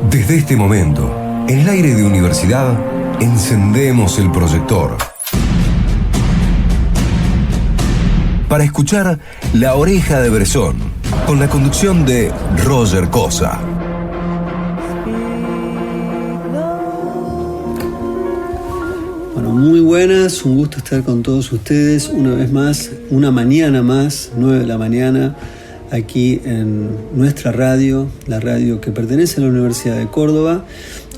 Desde este momento, en el aire de Universidad, encendemos el proyector para escuchar La Oreja de Bresson, con la conducción de Roger Cosa. Bueno, muy buenas, un gusto estar con todos ustedes una vez más, una mañana más, 9 de la mañana, aquí en nuestra radio, la radio que pertenece a la Universidad de Córdoba.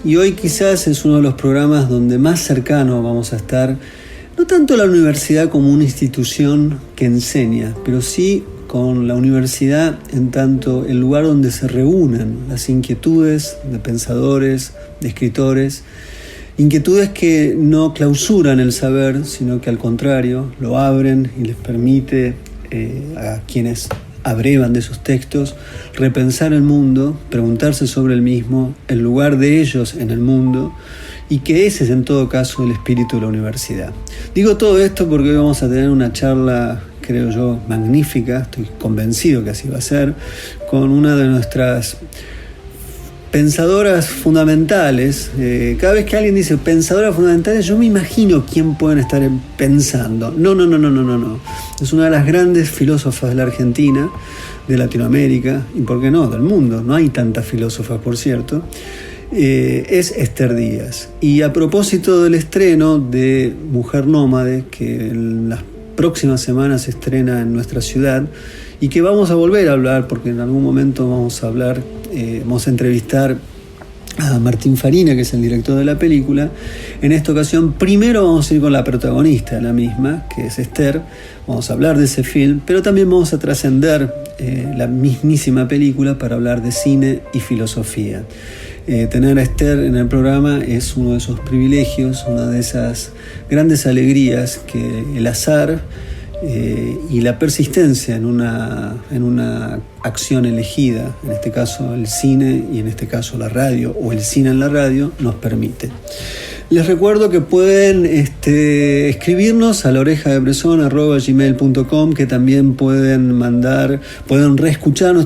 Y hoy quizás es uno de los programas donde más cercano vamos a estar, no tanto a la universidad como una institución que enseña, pero sí con la universidad en tanto el lugar donde se reúnen las inquietudes de pensadores, de escritores, inquietudes que no clausuran el saber, sino que al contrario lo abren y les permite a quienes abrevan de sus textos repensar el mundo, preguntarse sobre el mismo, el lugar de ellos en el mundo, y que ese es en todo caso el espíritu de la universidad. Digo todo esto porque hoy vamos a tener una charla, creo yo, magnífica, estoy convencido que así va a ser, con una de nuestras pensadoras fundamentales. Cada vez que alguien dice pensadoras fundamentales, yo me imagino quién pueden estar pensando. No. Es una de las grandes filósofas de la Argentina, de Latinoamérica, y por qué no, del mundo. No hay tantas filósofas, por cierto. Es Esther Díaz. Y a propósito del estreno de Mujer Nómade, que en las próximas semanas se estrena en nuestra ciudad, y que vamos a volver a hablar, porque en algún momento vamos a entrevistar a Martín Farina, que es el director de la película. En esta ocasión, primero vamos a ir con la protagonista de la misma, que es Esther. Vamos a hablar de ese film, pero también vamos a trascender la mismísima película para hablar de cine y filosofía. Tener a Esther en el programa es uno de esos privilegios, una de esas grandes alegrías que el azar y la persistencia en una acción elegida, en este caso el cine y en este caso la radio, o el cine en la radio, nos permite. Les recuerdo que pueden escribirnos a laorejadebresson@gmail.com, que también pueden reescuchar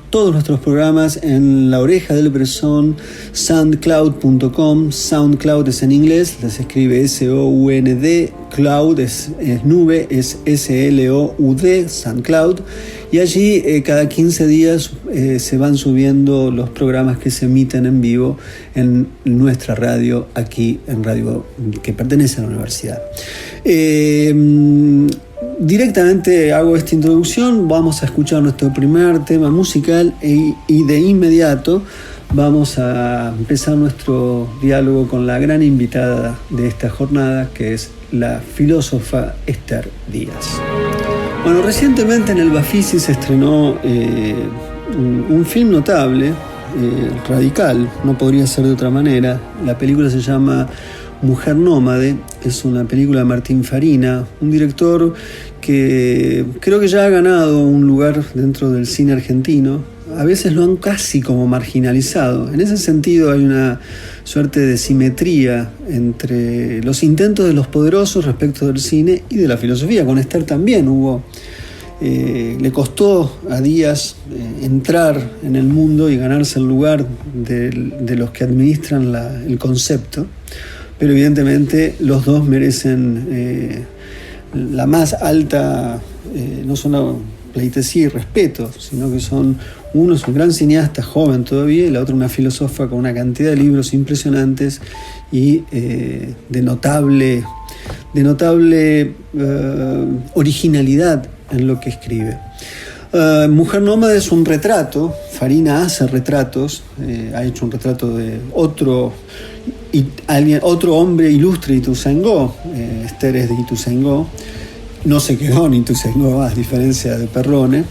todos nuestros programas en La Oreja del Bresson, soundcloud.com. Soundcloud es en inglés, se escribe S-O-U-N-D, cloud es nube, es S-L-O-U-D, SoundCloud. Y allí cada 15 días se van subiendo los programas que se emiten en vivo en nuestra radio, aquí en radio que pertenece a la universidad. Directamente hago esta introducción, vamos a escuchar nuestro primer tema musical y de inmediato vamos a empezar nuestro diálogo con la gran invitada de esta jornada, que es la filósofa Esther Díaz. Bueno, recientemente en el Bafisi se estrenó un film notable, radical, no podría ser de otra manera. La película se llama Mujer Nómade, es una película de Martín Farina, un director que creo que ya ha ganado un lugar dentro del cine argentino. A veces lo han casi como marginalizado. En ese sentido hay una suerte de simetría entre los intentos de los poderosos respecto del cine y de la filosofía. Con Esther también hubo... le costó a Díaz entrar en el mundo y ganarse el lugar de los que administran el concepto, pero evidentemente los dos merecen la más alta, no solo pleitesía y respeto, sino que uno es un gran cineasta joven todavía y la otra una filósofa con una cantidad de libros impresionantes y de notable originalidad en lo que escribe. Mujer Nómade es un retrato. Farina hace retratos, ha hecho un retrato de otro hombre ilustre, Ituzaingó. Esther es de Ituzaingó, no se quedó en Ituzaingó, a diferencia de Perrone,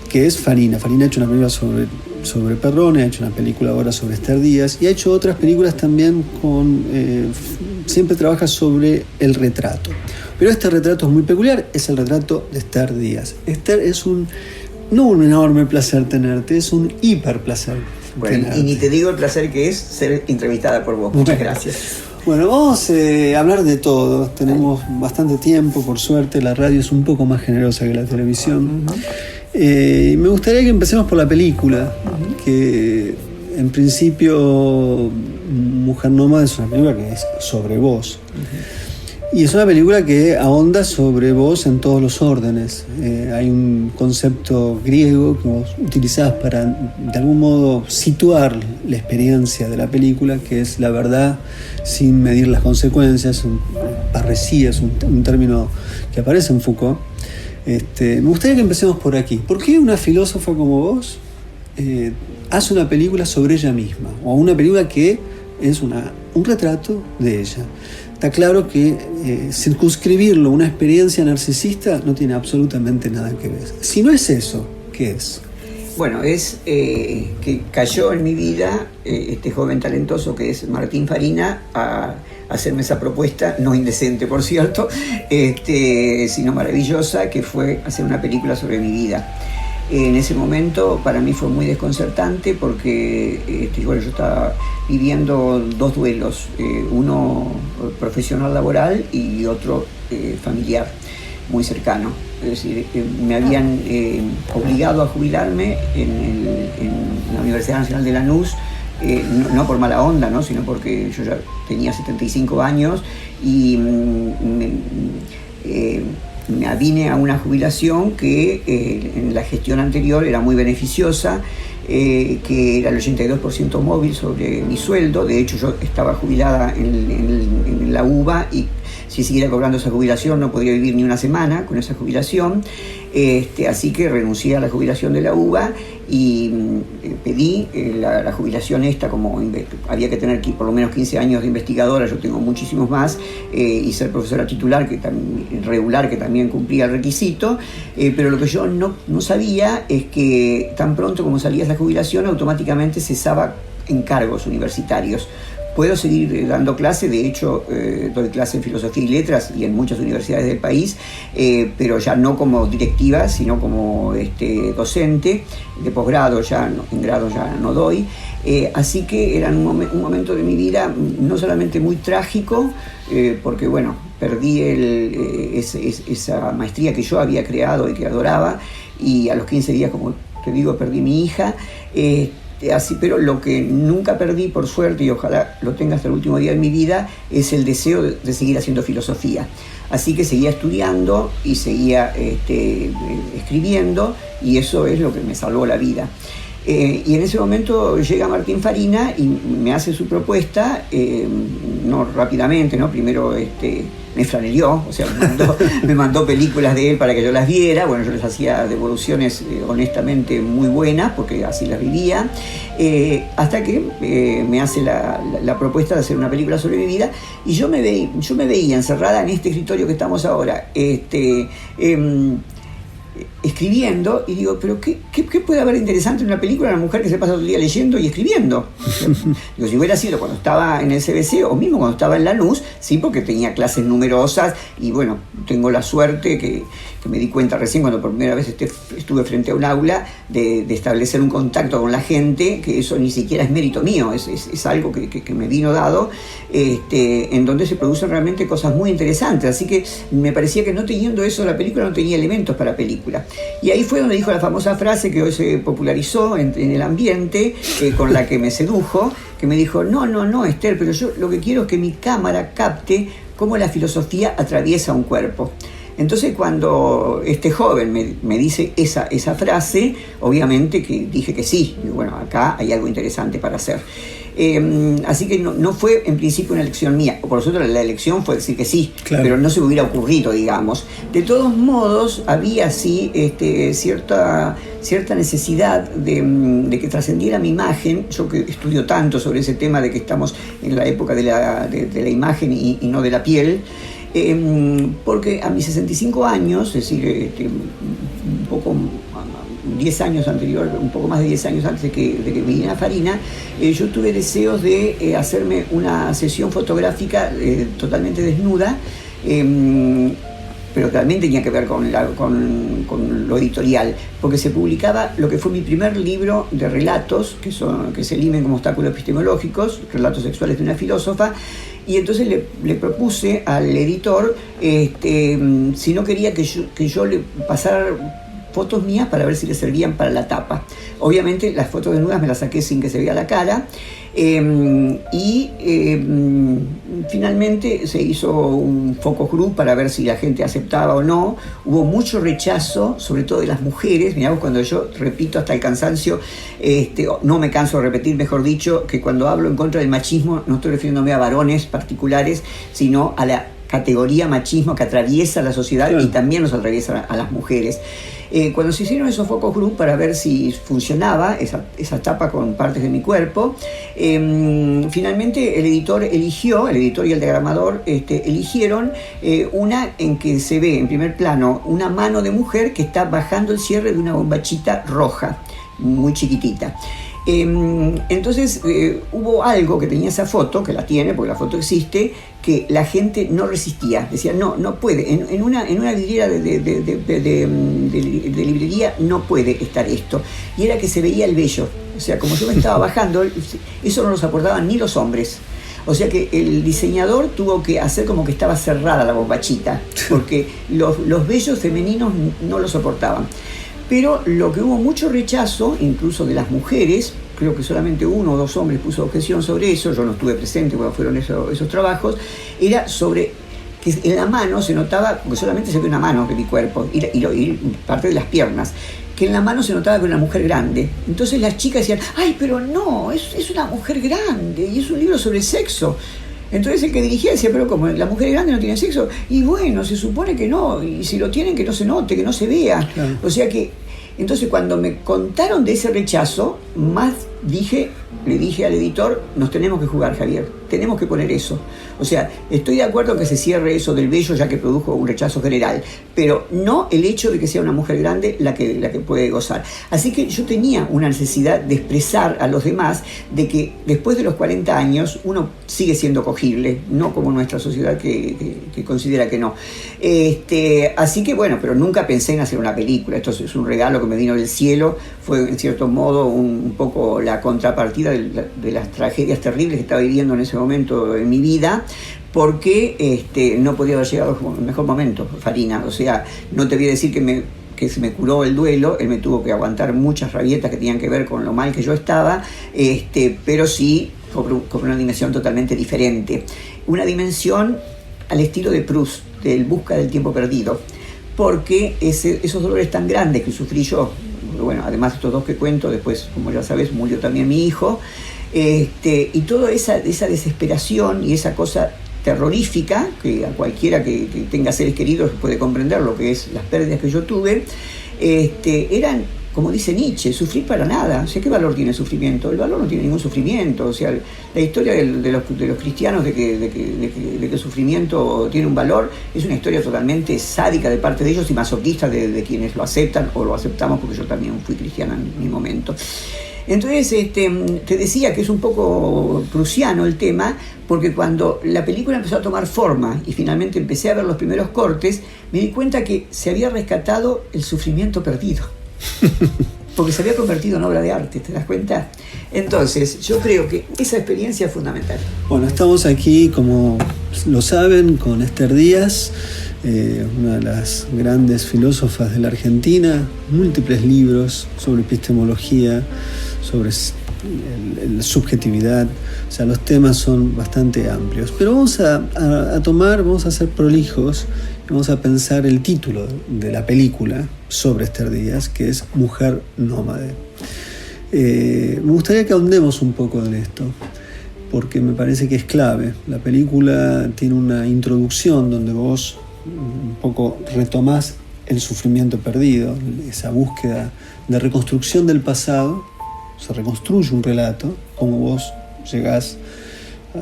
que es Farina. Farina ha hecho una película sobre Perrone, ha hecho una película ahora sobre Esther Díaz y ha hecho otras películas también siempre trabaja sobre el retrato. Pero este retrato es muy peculiar, es el retrato de Esther Díaz. Esther, es no un enorme placer tenerte, es un hiper placer. Bueno, tenerte. Y ni te digo el placer que es ser entrevistada por vos. Muchas gracias. Bueno, vamos a hablar de todo. Tenemos bastante tiempo, por suerte. La radio es un poco más generosa que la televisión. Me gustaría que empecemos por la película, que En principio, Mujer Nómada es una película que es sobre vos. Y es una película que ahonda sobre vos en todos los órdenes. Hay un concepto griego que vos utilizás para, de algún modo, situar la experiencia de la película, que es la verdad sin medir las consecuencias. Parresía es un término que aparece en Foucault. Me gustaría que empecemos por aquí. ¿Por qué una filósofa como vos hace una película sobre ella misma? O una película que es un retrato de ella. Está claro que circunscribirlo a una experiencia narcisista no tiene absolutamente nada que ver. Si no es eso, ¿qué es? Bueno, es que cayó en mi vida este joven talentoso que es Martín Farina a hacerme esa propuesta, no indecente por cierto, sino maravillosa, que fue hacer una película sobre mi vida. En ese momento para mí fue muy desconcertante porque yo estaba viviendo dos duelos, uno profesional laboral y otro familiar, muy cercano. Es decir, me habían obligado a jubilarme en la Universidad Nacional de Lanús, no por mala onda, ¿no? Sino porque yo ya tenía 75 años y me avine a una jubilación que en la gestión anterior era muy beneficiosa, que era el 82% móvil sobre mi sueldo. De hecho, yo estaba jubilada en la UBA y si siguiera cobrando esa jubilación no podría vivir ni una semana con esa jubilación. Así que renuncié a la jubilación de la UBA y pedí la jubilación esta, como había que tener por lo menos 15 años de investigadora, yo tengo muchísimos más, y ser profesora titular, regular, que también cumplía el requisito, pero lo que yo no sabía es que tan pronto como salía esa jubilación automáticamente cesaba encargos universitarios. Puedo seguir dando clase, de hecho doy clase en Filosofía y Letras y en muchas universidades del país, pero ya no como directiva, sino como docente de posgrado, en grado ya no doy. Así que era un momento de mi vida no solamente muy trágico, porque bueno, perdí esa maestría que yo había creado y que adoraba, y a los 15 días, como te digo, perdí mi hija. Así, pero lo que nunca perdí, por suerte, y ojalá lo tenga hasta el último día de mi vida, es el deseo de seguir haciendo filosofía. Así que seguía estudiando y seguía escribiendo, y eso es lo que me salvó la vida. Y en ese momento llega Martín Farina y me hace su propuesta, no rápidamente, ¿no? Primero me franelió, o sea, me mandó películas de él para que yo las viera. Bueno, yo les hacía devoluciones honestamente muy buenas, porque así las vivía, hasta que me hace la propuesta de hacer una película sobre mi vida, y yo me veía encerrada en este escritorio que estamos ahora, escribiendo, y digo, pero ¿qué puede haber interesante en una película? Una mujer que se pasa todo el día leyendo y escribiendo. Digo, si hubiera sido cuando estaba en el CBC o mismo cuando estaba en Lanús, sí, porque tenía clases numerosas, y bueno, tengo la suerte que me di cuenta recién cuando por primera vez estuve frente a un aula de establecer un contacto con la gente, que eso ni siquiera es mérito mío, es algo que me vino dado, en donde se producen realmente cosas muy interesantes. Así que me parecía que no teniendo eso la película no tenía elementos para película. Y ahí fue donde dijo la famosa frase que hoy se popularizó en el ambiente, con la que me sedujo, que me dijo, no, Esther, pero yo lo que quiero es que mi cámara capte cómo la filosofía atraviesa un cuerpo. Entonces, cuando este joven me dice esa frase, obviamente que dije que sí. Y bueno, acá hay algo interesante para hacer. Así que no fue en principio una elección mía. Por supuesto, la elección fue decir que sí, claro, pero no se me hubiera ocurrido, digamos. De todos modos, había sí cierta necesidad de que trascendiera mi imagen. Yo que estudio tanto sobre ese tema de que estamos en la época de la imagen y no de la piel, porque a mis 65 años, es decir, un poco 10 años anterior, un poco más de 10 años antes de que me viniera Farina, yo tuve deseos de hacerme una sesión fotográfica totalmente desnuda, pero también tenía que ver con lo editorial, porque se publicaba lo que fue mi primer libro de relatos, que se limen como obstáculos epistemológicos, relatos sexuales de una filósofa. Y entonces le propuse al editor si no quería que yo le pasara fotos mías para ver si le servían para la tapa. Obviamente las fotos desnudas me las saqué sin que se vea la cara. Finalmente se hizo un focus group para ver si la gente aceptaba o no. Hubo mucho rechazo, sobre todo de las mujeres. Mirá vos, cuando yo repito hasta el cansancio, no me canso de repetir, mejor dicho, que cuando hablo en contra del machismo no estoy refiriéndome a varones particulares, sino a la categoría machismo que atraviesa la sociedad, claro, y también nos atraviesa a las mujeres. Cuando se hicieron esos focus group para ver si funcionaba esa tapa con partes de mi cuerpo, finalmente el editor y el diagramador eligieron una en que se ve en primer plano una mano de mujer que está bajando el cierre de una bombachita roja, muy chiquitita. Entonces hubo algo que tenía esa foto, que la tiene porque la foto existe, que la gente no resistía, decía no puede, en una vidriera de librería no puede estar esto, y era que se veía el vello, o sea, como yo me estaba bajando, eso no lo soportaban ni los hombres. O sea que el diseñador tuvo que hacer como que estaba cerrada la bombachita, porque los vellos femeninos no lo soportaban. Pero lo que hubo mucho rechazo, incluso de las mujeres, creo que solamente 1 o 2 hombres puso objeción sobre eso, yo no estuve presente cuando fueron esos trabajos, era sobre que en la mano se notaba, porque solamente se ve una mano de mi cuerpo y parte de las piernas, que en la mano se notaba que era una mujer grande. Entonces las chicas decían, ay, pero no, es una mujer grande y es un libro sobre sexo. Entonces el que dirigía decía, pero como la mujer grande no tiene sexo, y bueno, se supone que no, y si lo tienen, que no se note, que no se vea. Claro. O sea que, entonces cuando me contaron de ese rechazo, más le dije al editor, nos tenemos que jugar, Javier, tenemos que poner eso. O sea, estoy de acuerdo que se cierre eso del vello, ya que produjo un rechazo general, pero no el hecho de que sea una mujer grande la que puede gozar. Así que yo tenía una necesidad de expresar a los demás de que después de los 40 años uno sigue siendo cogible, no como nuestra sociedad que considera que no. Así que bueno, pero nunca pensé en hacer una película. Esto es un regalo que me vino del cielo, fue en cierto modo un poco la contrapartida de las tragedias terribles que estaba viviendo en ese momento en mi vida, porque no podía haber llegado en el mejor momento, Farina. O sea, no te voy a decir que se me curó el duelo, él me tuvo que aguantar muchas rabietas que tenían que ver con lo mal que yo estaba, pero sí con una dimensión totalmente diferente. Una dimensión al estilo de Proust, del Busca del tiempo perdido, porque esos dolores tan grandes que sufrí yo, bueno, además de estos 2 que cuento, después, como ya sabes, murió también mi hijo, y toda esa desesperación y esa cosa terrorífica, que a cualquiera que tenga seres queridos puede comprender lo que es las pérdidas que yo tuve, eran, como dice Nietzsche, sufrir para nada. O sea, ¿qué valor tiene el sufrimiento? El valor no tiene ningún sufrimiento. O sea, la historia de los cristianos de que el sufrimiento tiene un valor es una historia totalmente sádica de parte de ellos y masoquista de quienes lo aceptan o lo aceptamos, porque yo también fui cristiana en mi momento. Entonces, te decía que es un poco prusiano el tema, porque cuando la película empezó a tomar forma y finalmente empecé a ver los primeros cortes, me di cuenta que se había rescatado el sufrimiento perdido. Porque se había convertido en obra de arte, ¿te das cuenta? Entonces, yo creo que esa experiencia es fundamental. Bueno, estamos aquí, como lo saben, con Esther Díaz, una de las grandes filósofas de la Argentina, múltiples libros sobre epistemología, sobre la subjetividad. O sea, los temas son bastante amplios. Pero vamos a ser prolijos y vamos a pensar el título de la película sobre Esther Díaz, que es Mujer Nómade. Me gustaría que ahondemos un poco en esto, porque me parece que es clave. La película tiene una introducción donde vos un poco retomás el sufrimiento perdido, esa búsqueda de reconstrucción del pasado. Se reconstruye un relato, como vos llegás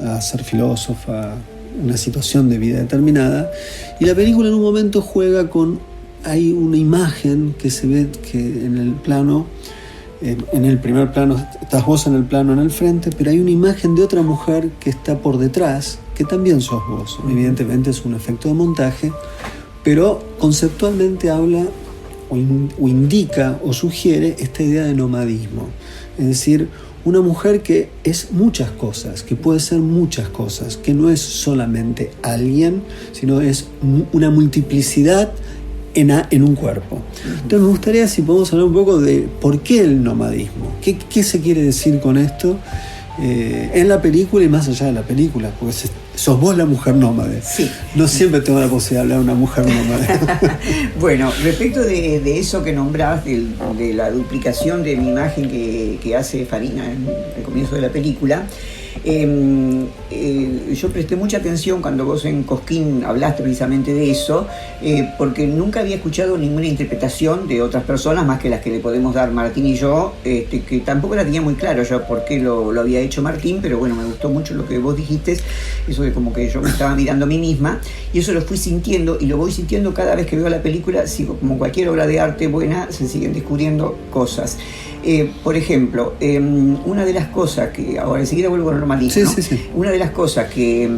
a ser filósofa, una situación de vida determinada, y la película en un momento juega con, hay una imagen que se ve que en el plano, en el primer plano estás vos en el plano en el frente, pero hay una imagen de otra mujer que está por detrás, que también sos vos. Evidentemente es un efecto de montaje, pero conceptualmente habla o indica o sugiere esta idea de nomadismo. Es decir, una mujer que es muchas cosas, que puede ser muchas cosas, que no es solamente alguien, sino es una multiplicidad en un cuerpo. Entonces me gustaría si podemos hablar un poco de por qué el nomadismo, qué se quiere decir con esto en la película y más allá de la película, porque sos vos la mujer nómade. Sí. No siempre tengo la posibilidad de hablar de una mujer nómade. Bueno, respecto de eso que nombrás, de la duplicación de mi imagen que hace Farina en el comienzo de la película, yo presté mucha atención cuando vos en Cosquín hablaste precisamente de eso, porque nunca había escuchado ninguna interpretación de otras personas más que las que le podemos dar Martín y yo, que tampoco la tenía muy claro yo por qué lo había hecho Martín, pero bueno, me gustó mucho lo que vos dijiste, eso de como que yo me estaba mirando a mí misma, y eso lo fui sintiendo y lo voy sintiendo cada vez que veo la película. Sigo, como cualquier obra de arte buena, se siguen descubriendo cosas. Por ejemplo, una de las cosas que, ahora enseguida vuelvo al normalismo, sí, ¿no? sí, sí. Una de las cosas que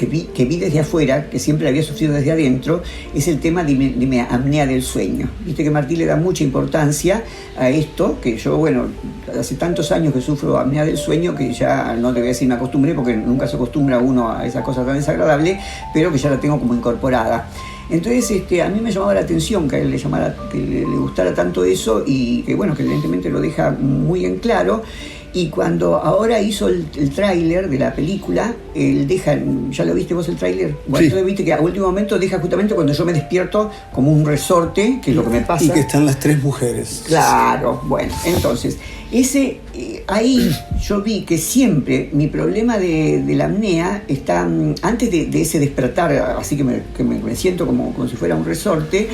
vi desde afuera, que siempre había sufrido desde adentro, es el tema de apnea del sueño. Viste que Martín le da mucha importancia a esto, que yo, bueno, hace tantos años que sufro apnea del sueño, que ya no te voy a decir me acostumbré, porque nunca se acostumbra uno a esa cosa tan desagradable, pero que ya la tengo como incorporada. Entonces a mí me llamaba la atención que a él le gustara tanto eso, y que bueno, que evidentemente lo deja muy en claro. Y cuando ahora hizo el tráiler de la película, él deja, ¿ya lo viste vos el tráiler? Bueno, sí. Entonces viste que a último momento deja justamente cuando yo me despierto como un resorte, que es lo que me pasa. Y que están las tres mujeres. Claro, bueno, entonces, ahí yo vi que siempre mi problema de la apnea está, antes de ese despertar, así que me siento como si fuera un resorte,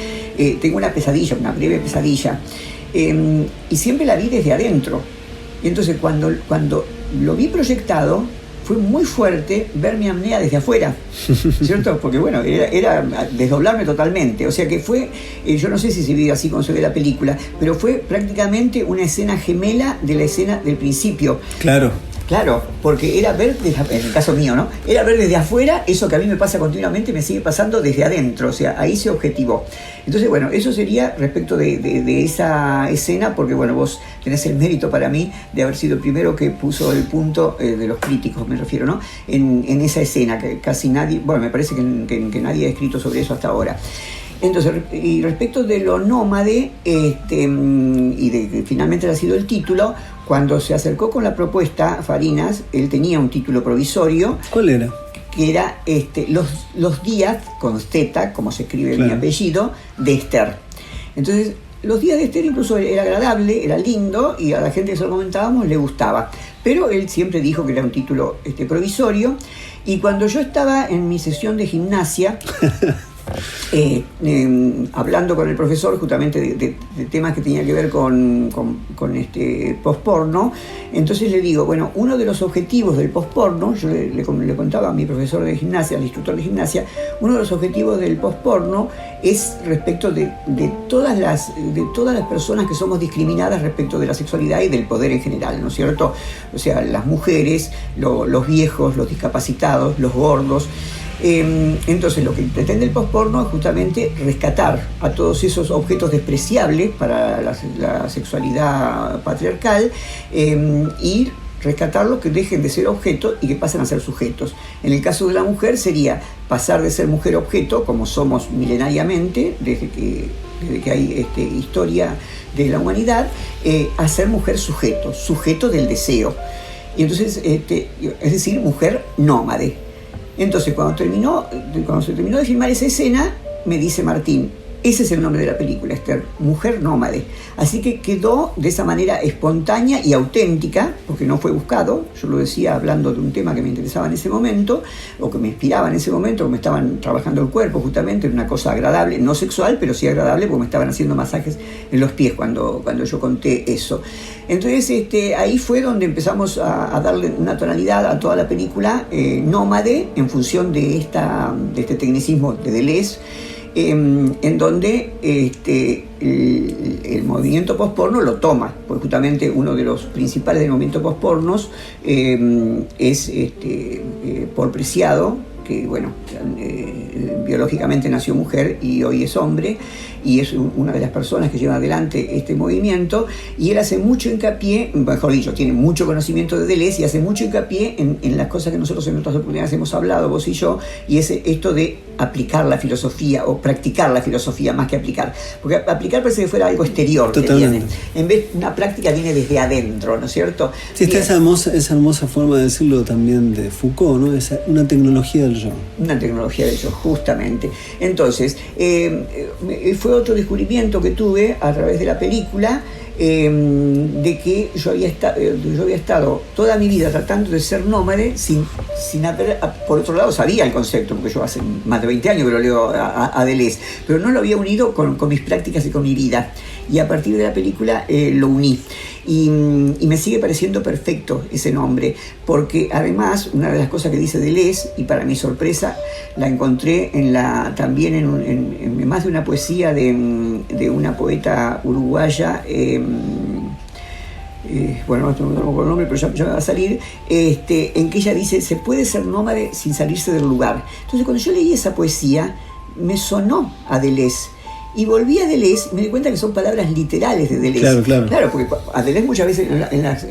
tengo una pesadilla, una breve pesadilla, y siempre la vi desde adentro. Y entonces cuando lo vi proyectado, fue muy fuerte ver mi apnea desde afuera, ¿cierto? Porque bueno, era desdoblarme totalmente. O sea que fue, yo no sé si se vio así cuando se ve la película, pero fue prácticamente una escena gemela de la escena del principio. Claro, porque era ver, en el caso mío, ¿no? Era ver desde afuera eso que a mí me pasa continuamente, me sigue pasando desde adentro, o sea, ahí se objetivó. Entonces, bueno, eso sería respecto de esa escena, porque, bueno, vos tenés el mérito para mí de haber sido el primero que puso el punto de los críticos, me refiero, ¿no? En esa escena, que casi nadie, bueno, me parece que nadie ha escrito sobre eso hasta ahora. Entonces, y respecto de lo nómade, y de que finalmente ha sido el título, cuando se acercó con la propuesta Farinas, él tenía un título provisorio. ¿Cuál era? Que era los días, con Z, como se escribe mi apellido, de Esther. Entonces, los días de Esther incluso era agradable, era lindo, y a la gente que se lo comentábamos le gustaba. Pero él siempre dijo que era un título provisorio, y cuando yo estaba en mi sesión de gimnasia, hablando con el profesor justamente de temas que tenían que ver con post-porno, entonces le digo, bueno, uno de los objetivos del post-porno, yo le contaba a mi profesor de gimnasia, al instructor de gimnasia, uno de los objetivos del post-porno es respecto de todas las personas que somos discriminadas respecto de la sexualidad y del poder en general, ¿no es cierto? O sea, las mujeres, los viejos, los discapacitados, los gordos. Entonces lo que pretende el post-porno es justamente rescatar a todos esos objetos despreciables para la sexualidad patriarcal, y rescatarlos, que dejen de ser objetos y que pasen a ser sujetos. En el caso de la mujer sería pasar de ser mujer objeto, como somos milenariamente, desde que hay historia de la humanidad, a ser mujer sujeto del deseo. Y entonces, es decir, mujer nómade. Entonces, cuando se terminó de filmar esa escena, me dice Martín, ese es el nombre de la película, Esther, Mujer Nómade. Así que quedó de esa manera espontánea y auténtica, porque no fue buscado. Yo lo decía hablando de un tema que me interesaba en ese momento, o que me inspiraba en ese momento, que me estaban trabajando el cuerpo justamente, en una cosa agradable, no sexual, pero sí agradable, porque me estaban haciendo masajes en los pies cuando yo conté eso. Entonces ahí fue donde empezamos a darle una tonalidad a toda la película nómade, en función de este tecnicismo de Deleuze, en donde el movimiento post-porno lo toma, porque justamente uno de los principales del movimiento post-pornos es Paul Preciado, que bueno, biológicamente nació mujer y hoy es hombre, y es una de las personas que lleva adelante este movimiento, y él hace mucho hincapié, mejor dicho, tiene mucho conocimiento de Deleuze y hace mucho hincapié en las cosas que nosotros en otras oportunidades hemos hablado, vos y yo, y es esto de aplicar la filosofía o practicar la filosofía más que aplicar, porque aplicar parece que fuera algo exterior. Totalmente. Que viene, en vez una práctica viene desde adentro, ¿no es cierto? Sí, está esa hermosa forma de decirlo también de Foucault, ¿no? Es una tecnología del yo. Una tecnología del yo, justamente. Entonces, fue otro descubrimiento que tuve a través de la película, de que yo había estado toda mi vida tratando de ser nómade sin haber, por otro lado sabía el concepto, porque yo hace más de 20 años que lo leo a Deleuze, pero no lo había unido con mis prácticas y con mi vida, y a partir de la película lo uní. Y me sigue pareciendo perfecto ese nombre, porque además una de las cosas que dice Deleuze, y para mi sorpresa la encontré también en más de una poesía de una poeta uruguaya, bueno, no tengo el nombre, pero ya me va a salir, en que ella dice: se puede ser nómade sin salirse del lugar. Entonces, cuando yo leí esa poesía, me sonó a Deleuze. Y volví a Deleuze y me di cuenta que son palabras literales de Deleuze. Claro, porque a Deleuze muchas veces en las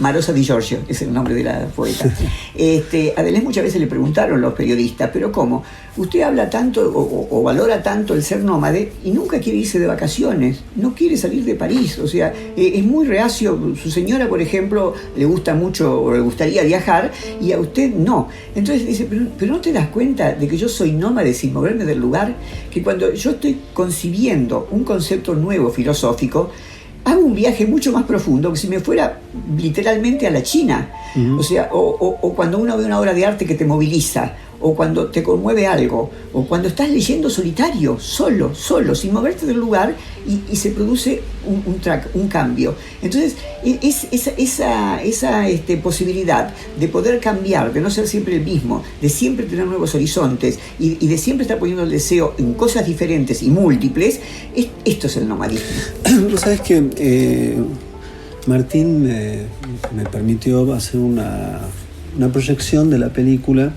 Marosa di Giorgio, es el nombre de la poeta, a Deleuze muchas veces le preguntaron los periodistas: ¿pero cómo? Usted habla tanto o valora tanto el ser nómade y nunca quiere irse de vacaciones, no quiere salir de París, o sea, es muy reacio. Su señora, por ejemplo, le gusta mucho o le gustaría viajar y a usted no. Entonces dice: pero ¿no te das cuenta de que yo soy nómade sin moverme del lugar? Que cuando yo estoy concibiendo un concepto nuevo filosófico, hago un viaje mucho más profundo que si me fuera literalmente a la China. O sea, o cuando uno ve una obra de arte que te moviliza, o cuando te conmueve algo, o cuando estás leyendo solitario, solo, sin moverte del lugar, y se produce un cambio. Entonces, esa posibilidad de poder cambiar, de no ser siempre el mismo, de siempre tener nuevos horizontes y de siempre estar poniendo el deseo en cosas diferentes y múltiples, esto es el nomadismo. Vos sabés que Martín me permitió hacer una proyección de la película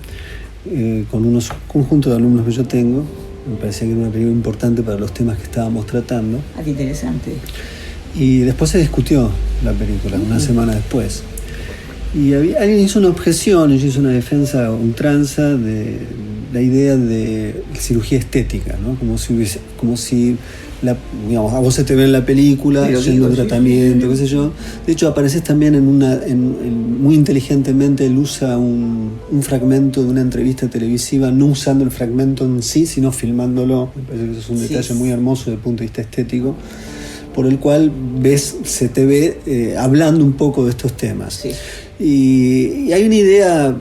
con unos conjuntos de alumnos que yo tengo. Me parecía que era una película importante para los temas que estábamos tratando. Qué interesante. Y después se discutió la película, una semana después. Y alguien hizo una objeción, yo hice una defensa a ultranza de la idea de cirugía estética, ¿no? Como si digamos, a vos se te ve en la película, yendo un tratamiento, qué sé yo. De hecho, apareces también muy inteligentemente, él usa un fragmento de una entrevista televisiva, no usando el fragmento en sí, sino filmándolo. Me parece que eso es un detalle muy hermoso desde el punto de vista estético, por el cual se te ve hablando un poco de estos temas. Sí. Y hay una idea,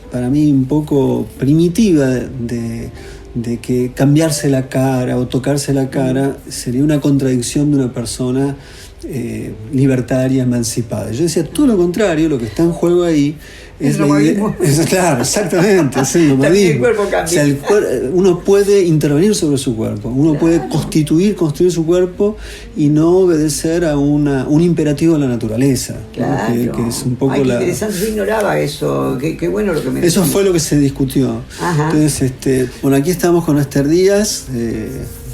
para mí, un poco primitiva de que cambiarse la cara o tocarse la cara sería una contradicción de una persona libertaria, emancipada. Yo decía todo lo contrario, lo que está en juego ahí es el nomadismo. Claro, exactamente, es el nomadismo. El cuerpo cambia. O sea, uno puede intervenir sobre su cuerpo, uno puede construir su cuerpo y no obedecer a un imperativo de la naturaleza. Claro. Que es un poco qué interesante, yo ignoraba eso, qué bueno lo que me Eso fue lo que se discutió. Ajá. Entonces, bueno, aquí estamos con Esther Díaz,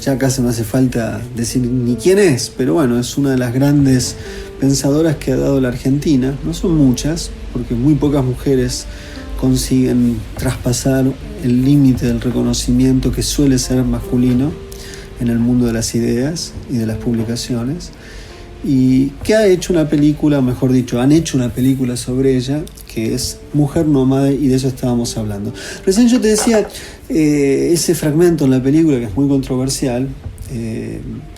ya casi no hace falta decir ni quién es, pero bueno, es una de las grandes pensadoras que ha dado la Argentina. No son muchas, porque muy pocas mujeres consiguen traspasar el límite del reconocimiento que suele ser masculino en el mundo de las ideas y de las publicaciones, y que ha hecho una película, mejor dicho, han hecho una película sobre ella, que es Mujer Nómade, y de eso estábamos hablando. Recién yo te decía ese fragmento en la película que es muy controversial,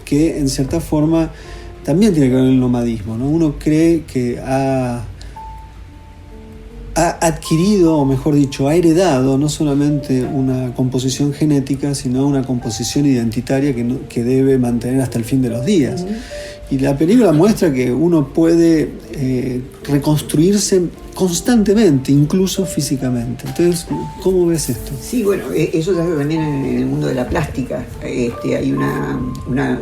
que en cierta forma también tiene que ver con el nomadismo, ¿no? Uno cree que ha adquirido, o mejor dicho, ha heredado no solamente una composición genética, sino una composición identitaria que debe mantener hasta el fin de los días. Y la película muestra que uno puede reconstruirse constantemente, incluso físicamente. Entonces, ¿cómo ves esto? Sí, bueno, eso se hace también en el mundo de la plástica. Hay una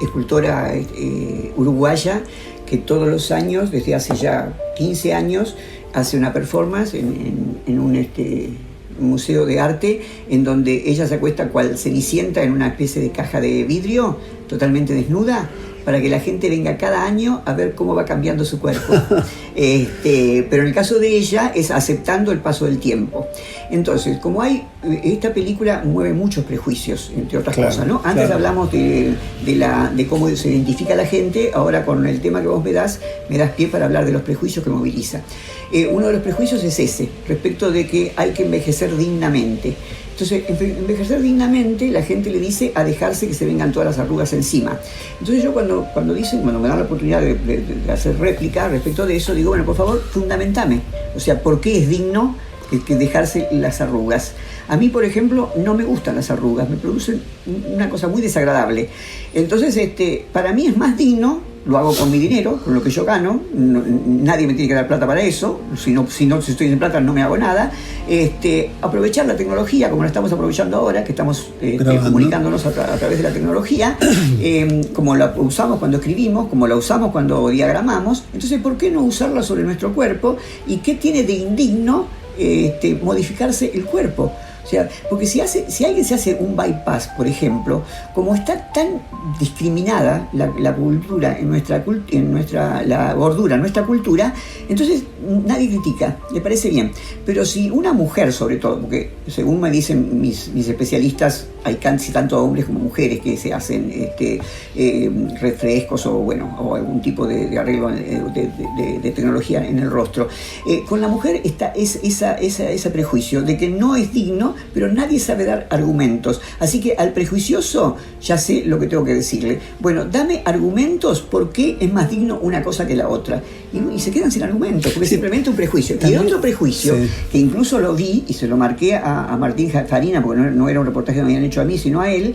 escultora uruguaya que todos los años, desde hace ya 15 años, hace una performance en un museo de arte en donde ella se acuesta cual Cenicienta en una especie de caja de vidrio, totalmente desnuda, para que la gente venga cada año a ver cómo va cambiando su cuerpo. Pero en el caso de ella es aceptando el paso del tiempo. Entonces, como esta película mueve muchos prejuicios, entre otras cosas, ¿no? Antes hablamos de cómo se identifica la gente, ahora con el tema que vos me das pie para hablar de los prejuicios que moviliza. Uno de los prejuicios es ese, respecto de que hay que envejecer dignamente. Entonces, envejecer dignamente, la gente le dice a dejarse que se vengan todas las arrugas encima. Entonces yo cuando me dan la oportunidad de hacer réplica respecto de eso, digo, bueno, por favor, fundamentame. O sea, ¿por qué es digno que dejarse las arrugas? A mí, por ejemplo, no me gustan las arrugas, me producen una cosa muy desagradable. Entonces, para mí es más digno, lo hago con mi dinero, con lo que yo gano, nadie me tiene que dar plata para eso, si estoy sin plata no me hago nada, aprovechar la tecnología como la estamos aprovechando ahora, que estamos comunicándonos a través de la tecnología, como la usamos cuando escribimos, como la usamos cuando diagramamos. Entonces, ¿por qué no usarla sobre nuestro cuerpo? ¿Y qué tiene de indigno modificarse el cuerpo? O sea, porque si alguien se hace un bypass, por ejemplo, como está tan discriminada la cultura la gordura en nuestra cultura, entonces nadie critica, le parece bien. Pero si una mujer, sobre todo, porque según me dicen mis especialistas, hay casi tanto hombres como mujeres que se hacen refrescos o algún tipo de arreglo de tecnología en el rostro. Con la mujer está ese prejuicio de que no es digno, pero nadie sabe dar argumentos. Así que al prejuicioso ya sé lo que tengo que decirle. Bueno, dame argumentos por qué es más digno una cosa que la otra. Y se quedan sin argumentos, porque es simplemente un prejuicio. Y otro prejuicio, que incluso lo vi y se lo marqué a Martín Farina, porque no era un reportaje que me habían hecho a mí, sino a él,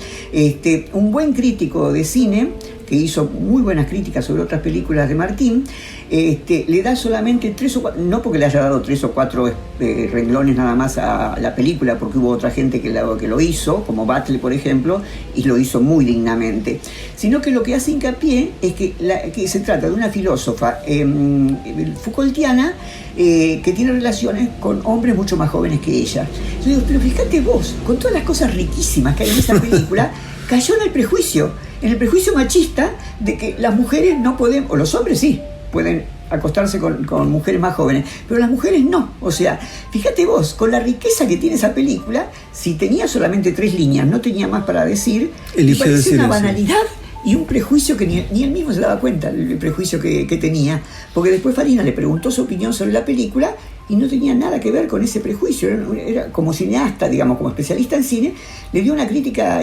un buen crítico de cine, que hizo muy buenas críticas sobre otras películas de Martín, le da solamente 3 o 4, no porque le haya dado 3 o 4 renglones nada más a la película, porque hubo otra gente que lo hizo, como Battle, por ejemplo, y lo hizo muy dignamente, sino que lo que hace hincapié es que se trata de una filósofa Foucaultiana que tiene relaciones con hombres mucho más jóvenes que ella. Yo digo, pero fíjate vos, con todas las cosas riquísimas que hay en esa película, cayó en el prejuicio machista de que las mujeres no pueden, o los hombres sí, pueden acostarse con mujeres más jóvenes, pero las mujeres no. O sea, fíjate vos, con la riqueza que tiene esa película, si tenía solamente 3 líneas, no tenía más para decir, me parece una banalidad y un prejuicio que ni él mismo se daba cuenta, el prejuicio que tenía, porque después Farina le preguntó su opinión sobre la película y no tenía nada que ver con ese prejuicio. Era como cineasta, digamos, como especialista en cine, le dio una crítica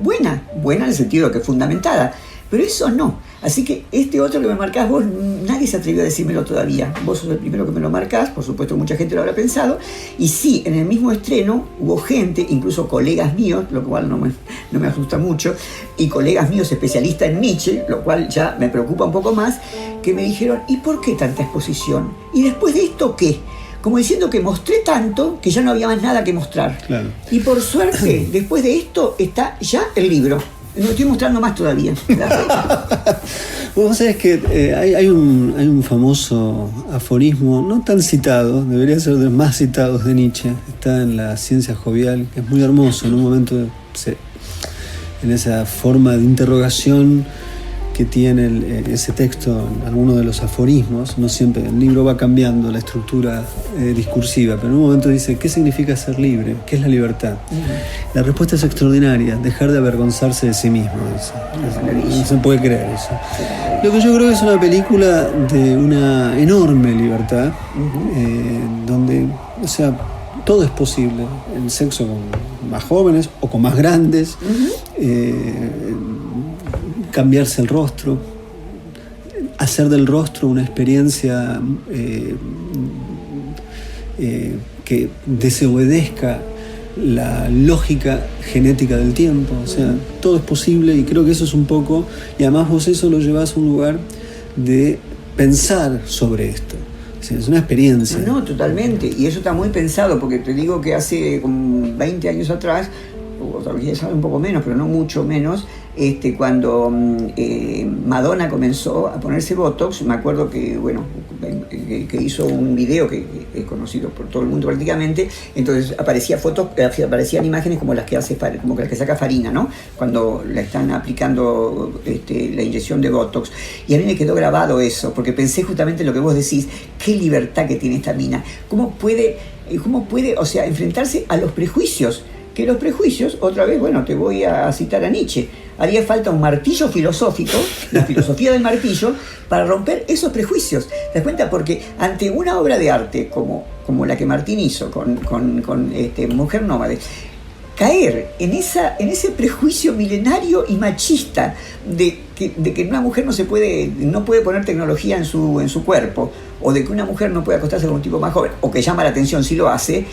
buena en el sentido de que fundamentada, pero eso no. Así que otro que me marcás vos, nadie se atrevió a decírmelo todavía. Vos sos el primero que me lo marcás, por supuesto mucha gente lo habrá pensado, y sí, en el mismo estreno hubo gente, incluso colegas míos, lo cual no me asusta mucho, y colegas míos especialistas en Nietzsche, lo cual ya me preocupa un poco más, que me dijeron, ¿y por qué tanta exposición? ¿Y después de esto qué? Como diciendo que mostré tanto que ya no había más nada que mostrar. Claro. Y por suerte, después de esto está ya el libro. No estoy mostrando más todavía. Vos sabés que hay un famoso aforismo, no tan citado, debería ser de los más citados de Nietzsche, está en La ciencia jovial, que es muy hermoso, en un momento en esa forma de interrogación que tiene ese texto, en alguno de los aforismos, no siempre, el libro va cambiando la estructura discursiva, pero en un momento dice, ¿qué significa ser libre? ¿Qué es la libertad? La respuesta es extraordinaria, dejar de avergonzarse de sí mismo. No se puede creer eso. Lo que yo creo que es una película de una enorme libertad, donde, o sea, todo es posible, el sexo con más jóvenes o con más grandes, cambiarse el rostro, hacer del rostro una experiencia que desobedezca la lógica genética del tiempo. O sea, todo es posible y creo que eso es un poco, y además vos eso lo llevás a un lugar de pensar sobre esto. O sea, es una experiencia. No, totalmente, y eso está muy pensado, porque te digo que hace como 20 años atrás, o tal vez un poco menos, pero no mucho menos, cuando Madonna comenzó a ponerse Botox, me acuerdo que, bueno, que hizo un video que es conocido por todo el mundo prácticamente, entonces aparecían imágenes como las que saca Farina, ¿no? Cuando le están aplicando la inyección de Botox. Y a mí me quedó grabado eso, porque pensé justamente lo que vos decís, qué libertad que tiene esta mina, cómo puede, o sea, enfrentarse a los prejuicios, que los prejuicios, otra vez, bueno, te voy a citar a Nietzsche, haría falta un martillo filosófico, la filosofía del martillo, para romper esos prejuicios. ¿Te das cuenta? Porque ante una obra de arte como la que Martín hizo con Mujer Nómade, caer en ese prejuicio milenario y machista de que una mujer no puede poner tecnología en su cuerpo, o de que una mujer no puede acostarse con un tipo más joven, o que llama la atención si lo hace,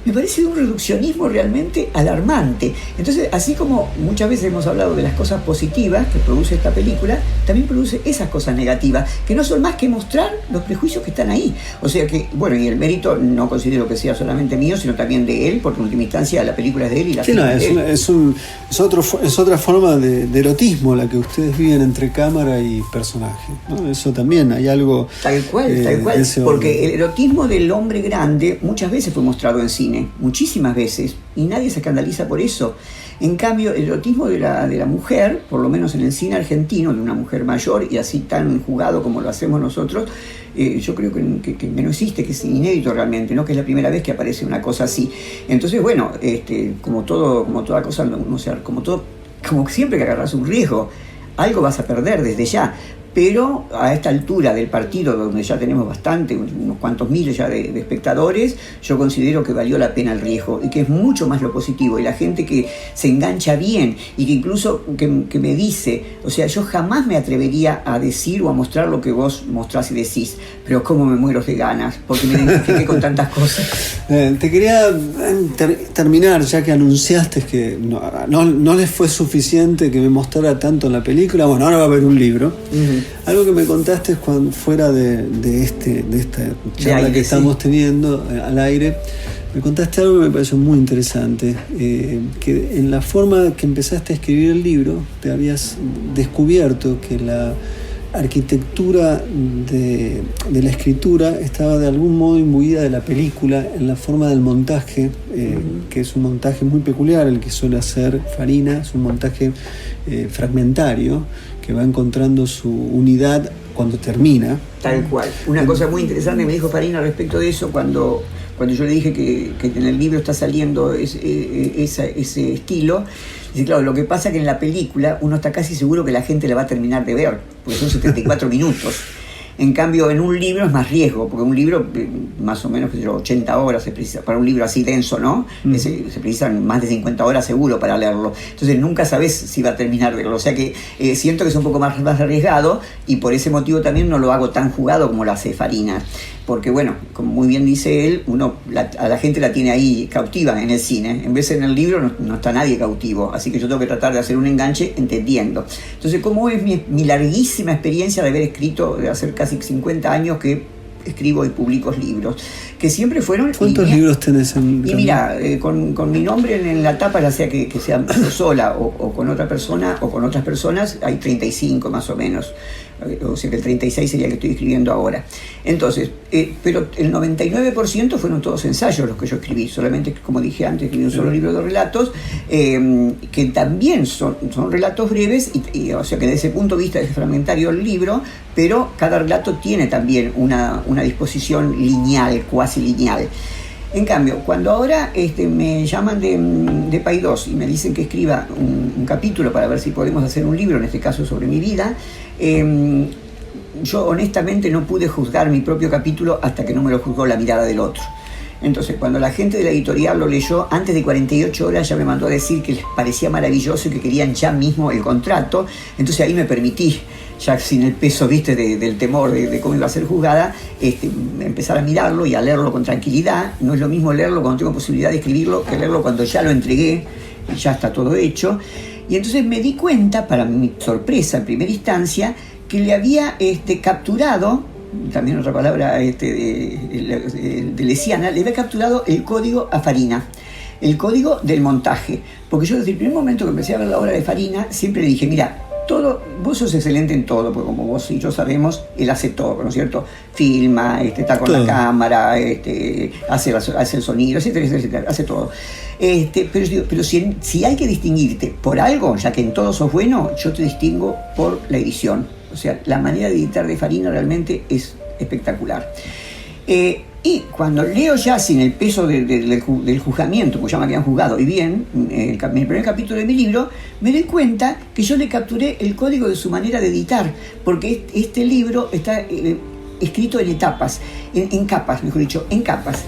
me parece de un reduccionismo realmente alarmante. Entonces, así como muchas veces hemos hablado de las cosas positivas que produce esta película, también produce esas cosas negativas, que no son más que mostrar los prejuicios que están ahí. O sea que, bueno, y el mérito no considero que sea solamente mío, sino también de él, porque en última instancia la película es de él y la película es de él. Es otra forma de erotismo la que ustedes viven entre cámara y personaje, ¿no? Eso también, hay algo... Tal cual, porque el erotismo del hombre grande muchas veces fue mostrado en cine, muchísimas veces, y nadie se escandaliza por eso. En cambio, el erotismo de la mujer, por lo menos en el cine argentino, de una mujer mayor y así tan jugado como lo hacemos nosotros, yo creo que no existe, que es inédito realmente, ¿no? Que es la primera vez que aparece una cosa así. Entonces, bueno, como toda cosa, como siempre que agarras un riesgo, algo vas a perder desde ya. Pero a esta altura del partido, donde ya tenemos unos cuantos miles ya de espectadores, yo considero que valió la pena el riesgo y que es mucho más lo positivo. Y la gente que se engancha bien y que incluso que me dice, o sea, yo jamás me atrevería a decir o a mostrar lo que vos mostrás y decís, pero cómo me muero de ganas, porque me identifiqué con tantas cosas. Te quería terminar, ya que anunciaste que no les fue suficiente que me mostrara tanto en la película. Bueno, ahora va a haber un libro. Uh-huh. Algo que me contaste fuera de esta charla que estamos teniendo al aire, me contaste algo que me pareció muy interesante, que en la forma que empezaste a escribir el libro te habías descubierto que la arquitectura de la escritura estaba de algún modo imbuida de la película en la forma del montaje, que es un montaje muy peculiar el que suele hacer Farina, es un montaje fragmentario que va encontrando su unidad cuando termina. Tal cual. Una cosa muy interesante me dijo Farina respecto de eso cuando yo le dije que en el libro está saliendo ese estilo. Dice, claro, lo que pasa es que en la película uno está casi seguro que la gente la va a terminar de ver, porque son 74 minutos. En cambio, en un libro es más riesgo, porque un libro, más o menos 80 horas se precisa, para un libro así denso, ¿no? Se precisan más de 50 horas seguro para leerlo. Entonces nunca sabes si va a terminar de leerlo. O sea que siento que es un poco más arriesgado, y por ese motivo también no lo hago tan jugado como lo hace Farina. Porque bueno, como muy bien dice él, a la gente la tiene ahí cautiva en el cine. En vez de en el libro no está nadie cautivo. Así que yo tengo que tratar de hacer un enganche entendiendo. Entonces, ¿cómo es mi larguísima experiencia de haber escrito, de hacer casi 50 años que escribo y publico libros, que siempre fueron... ¿Cuántos libros tenés en...? Y mira, con mi nombre en la tapa, ya sea que sea yo sola o con otra persona o con otras personas, hay 35 más o menos. O sea que el 36 sería el que estoy escribiendo ahora. Entonces, pero el 99% fueron todos ensayos los que yo escribí. Solamente, como dije antes, escribí un solo libro de relatos, que también son relatos breves, o sea que desde ese punto de vista es fragmentario el libro, pero cada relato tiene también una disposición lineal, cuasi lineal. En cambio, cuando ahora me llaman de Paidós y me dicen que escriba un capítulo para ver si podemos hacer un libro, en este caso sobre mi vida, yo honestamente no pude juzgar mi propio capítulo hasta que no me lo juzgó la mirada del otro. Entonces, cuando la gente de la editorial lo leyó, antes de 48 horas ya me mandó a decir que les parecía maravilloso y que querían ya mismo el contrato. Entonces ahí me permití, ya sin el peso, viste, del temor de cómo iba a ser juzgada, empezar a mirarlo y a leerlo con tranquilidad. No es lo mismo leerlo cuando tengo posibilidad de escribirlo que leerlo cuando ya lo entregué y ya está todo hecho. Y entonces me di cuenta, para mi sorpresa en primera instancia, que le había capturado, también otra palabra de Lesiana, le había capturado el código a Farina. el código del montaje. Porque yo desde el primer momento que empecé a ver la obra de Farina, siempre le dije, mira, vos sos excelente en todo, porque como vos y yo sabemos, él hace todo, ¿no es cierto? Filma, está con todo. La cámara, hace el sonido, etcétera, etcétera, hace todo. Pero si hay que distinguirte por algo, ya que en todo sos bueno, yo te distingo por la edición. O sea, la manera de editar de Farina realmente es espectacular. Y cuando leo ya sin el peso del juzgamiento, pues ya me habían juzgado y bien, en el primer capítulo de mi libro, me doy cuenta que yo le capturé el código de su manera de editar, porque este libro está escrito en etapas, en capas, mejor dicho, en capas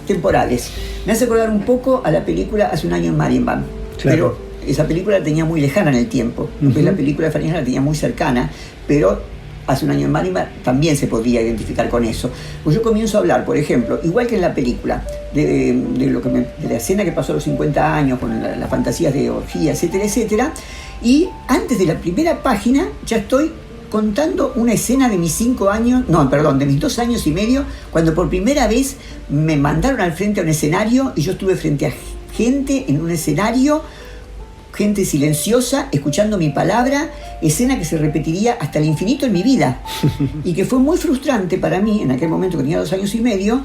temporales. Me hace acordar un poco a la película Hace un año en Marienbad, claro. Pero esa película la tenía muy lejana en el tiempo, porque la película de Farina la tenía muy cercana, pero Hace un año en Marienbad también se podía identificar con eso. Pues yo comienzo a hablar, por ejemplo, igual que en la película, de la escena que pasó a los 50 años, con las fantasías de orgía, etcétera, etcétera, y antes de la primera página ya estoy contando una escena de mis 5 años, de mis 2 años y medio, cuando por primera vez me mandaron al frente a un escenario y yo estuve frente a gente en un escenario, gente silenciosa, escuchando mi palabra, escena que se repetiría hasta el infinito en mi vida y que fue muy frustrante para mí en aquel momento que tenía 2 años y medio,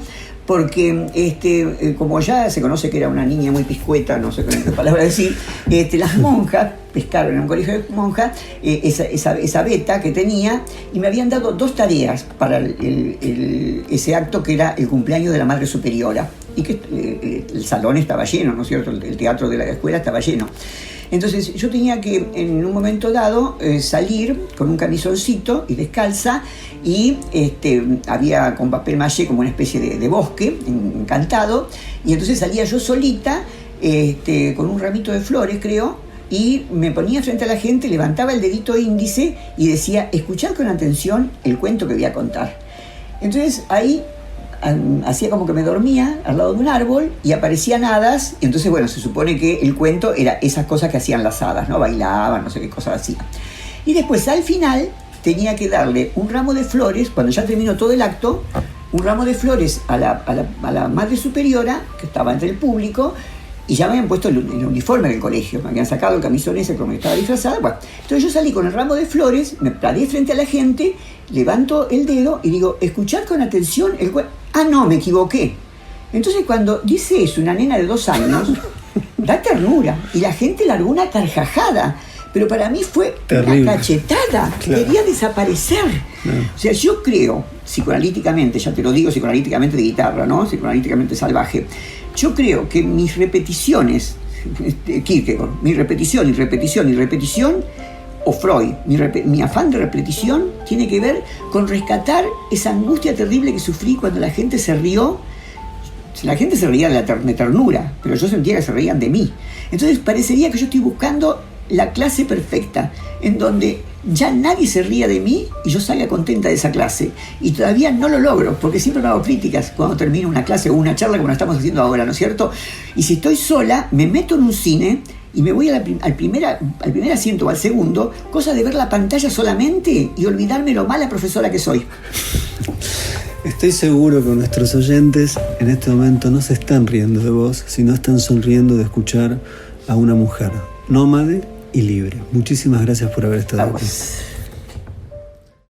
porque como ya se conoce que era una niña muy piscueta, no sé qué palabra decir, las monjas pescaron en un colegio de monjas esa beta que tenía y me habían dado 2 tareas para ese acto que era el cumpleaños de la Madre Superiora y que el salón estaba lleno, ¿no es cierto? El teatro de la escuela estaba lleno. Entonces yo tenía que en un momento dado salir con un camisoncito y descalza y había con papel maché como una especie de bosque encantado y entonces salía yo solita con un ramito de flores creo y me ponía frente a la gente, levantaba el dedito índice y decía escuchad con atención el cuento que voy a contar. Entonces ahí hacía como que me dormía al lado de un árbol y aparecían hadas y entonces bueno, se supone que el cuento era esas cosas que hacían las hadas, ¿no? Bailaban, no sé qué cosas hacían. Y después al final tenía que darle un ramo de flores, cuando ya terminó todo el acto, un ramo de flores a la Madre Superiora que estaba entre el público y ya me habían puesto el uniforme del colegio, me habían sacado el camisón ese como estaba disfrazada. Bueno, entonces yo salí con el ramo de flores, me paré frente a la gente, levanto el dedo y digo, escuchad con atención el cuento. Ah, no, me equivoqué. Entonces cuando dice eso una nena de 2 años, da ternura y la gente largó una carcajada. Pero para mí fue terrible. Una cachetada, claro. Quería desaparecer. Claro. O sea, yo creo, psicoanalíticamente, ya te lo digo, psicoanalíticamente de guitarra, ¿no? Psicoanalíticamente salvaje. Yo creo que mis repeticiones, Kierkegaard, mi repetición y repetición y repetición, o Freud, mi afán de repetición tiene que ver con rescatar esa angustia terrible que sufrí cuando la gente se rió. La gente se reía de ternura, pero yo sentía que se reían de mí. Entonces parecería que yo estoy buscando la clase perfecta, en donde ya nadie se ría de mí y yo salga contenta de esa clase. Y todavía no lo logro, porque siempre me hago críticas cuando termino una clase o una charla como la estamos haciendo ahora, ¿no es cierto? Y si estoy sola, me meto en un cine y me voy al primer asiento o al segundo, cosa de ver la pantalla solamente y olvidarme lo mala profesora que soy. Estoy seguro que nuestros oyentes en este momento no se están riendo de vos, sino están sonriendo de escuchar a una mujer nómade y libre. Muchísimas gracias por haber estado aquí.